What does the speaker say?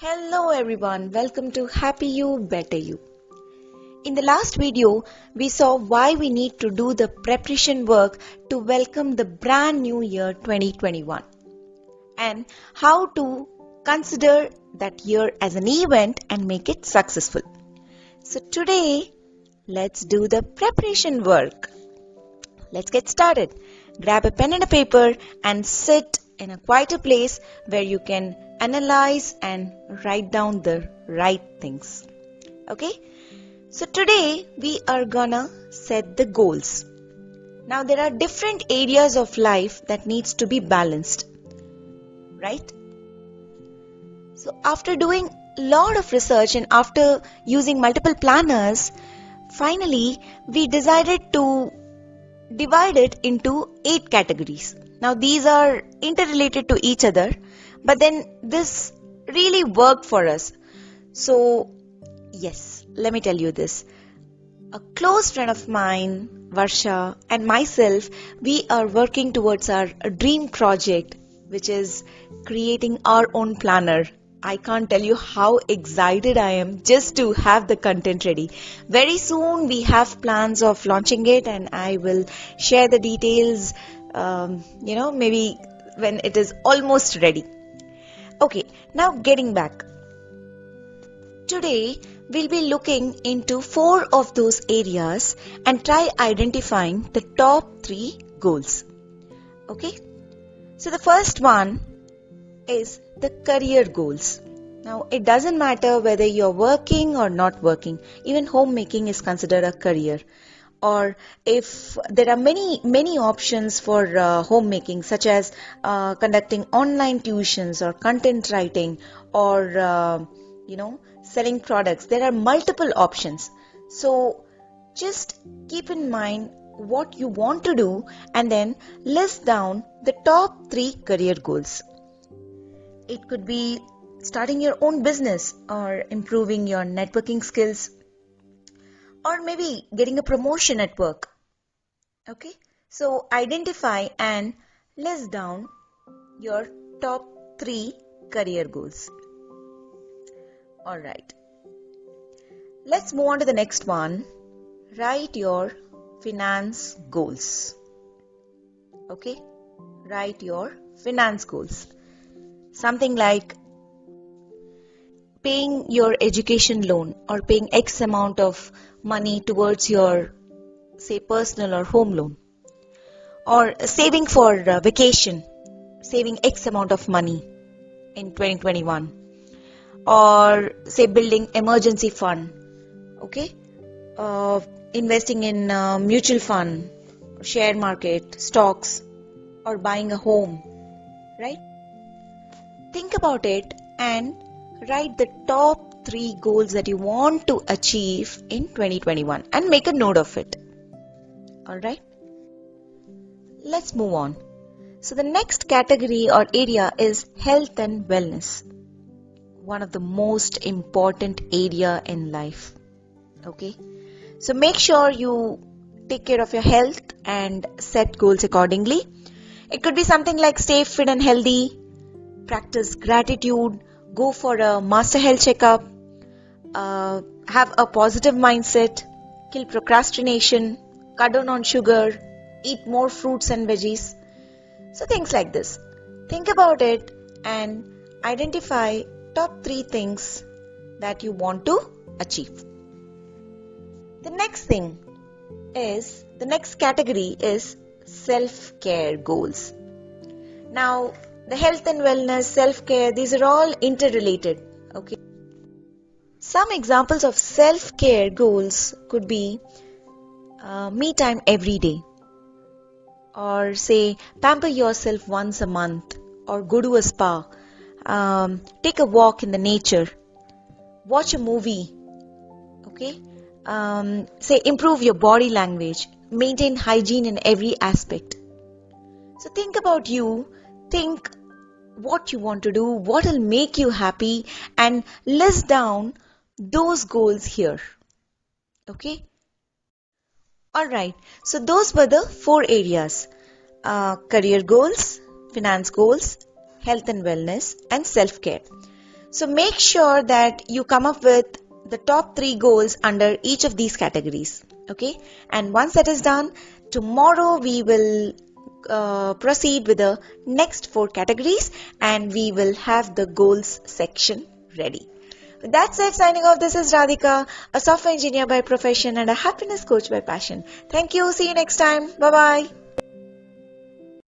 Hello everyone, welcome to Happy You, Better You. In the last video, we saw why we need to do the preparation work to welcome the brand new year 2021 and how to consider that year as an event and make it successful. So today, let's do the preparation work. Let's get started. Grab a pen and a paper and sit in a quieter place where you can analyze and write down the right things. Okay? So today we are gonna set the goals. Now there are different areas of life that needs to be balanced. Right? So after doing a lot of research and after using multiple planners, finally we decided to divide it into 8 categories. Now these are interrelated to each other, but then this really worked for us. So yes, let me tell you this. A close friend of mine, Varsha, and myself, we are working towards our dream project, which is creating our own planner. I can't tell you how excited I am just to have the content ready. Very soon we have plans of launching it and I will share the details, maybe when it is almost ready. Okay, now getting back. Today we'll be looking into 4 of those areas and try identifying the top 3 goals. Okay, so the first one is the career goals. Now it doesn't matter whether you're working or not working, even homemaking is considered a career. Or if there are many options for homemaking, such as conducting online tuitions or content writing or selling products, there are multiple options. So just keep in mind what you want to do and then list down the top 3 career goals. It could be starting your own business or improving your networking skills or maybe getting a promotion at work. Okay, so identify and list down your top 3 career goals. Alright, let's move on to the next one. Write your finance goals. Okay, write your finance goals. Something like paying your education loan or paying X amount of money towards your, say, personal or home loan, or saving for vacation, saving X amount of money in 2021, or say building emergency fund, okay, investing in mutual fund, share market, stocks, or buying a home, right? Think about it and write the top 3 goals that you want to achieve in 2021 and make a note of it. Alright? Let's move on. So the next category or area is health and wellness. One of the most important area in life. Okay? So make sure you take care of your health and set goals accordingly. It could be something like stay fit and healthy, practice gratitude, go for a master health checkup, have a positive mindset, kill procrastination, cut down on sugar, eat more fruits and veggies. So things like this. Think about it and identify top 3 things that you want to achieve. The next category is self-care goals. Now, the health and wellness, self-care, these are all interrelated. Okay. Some examples of self-care goals could be me time every day, or say pamper yourself once a month, or go to a spa, take a walk in the nature, watch a movie, okay, say improve your body language, maintain hygiene in every aspect. So think about you, think what you want to do, what will make you happy, and list down those goals here. Okay? Alright, so those were the 4 areas. Career goals, finance goals, health and wellness, and self-care. So make sure that you come up with the top 3 goals under each of these categories. Okay, and once that is done, tomorrow we will proceed with the next 4 categories and we will have the goals section ready. With that said, signing off, this is Radhika, a software engineer by profession and a happiness coach by passion. Thank you. See you next time. Bye bye.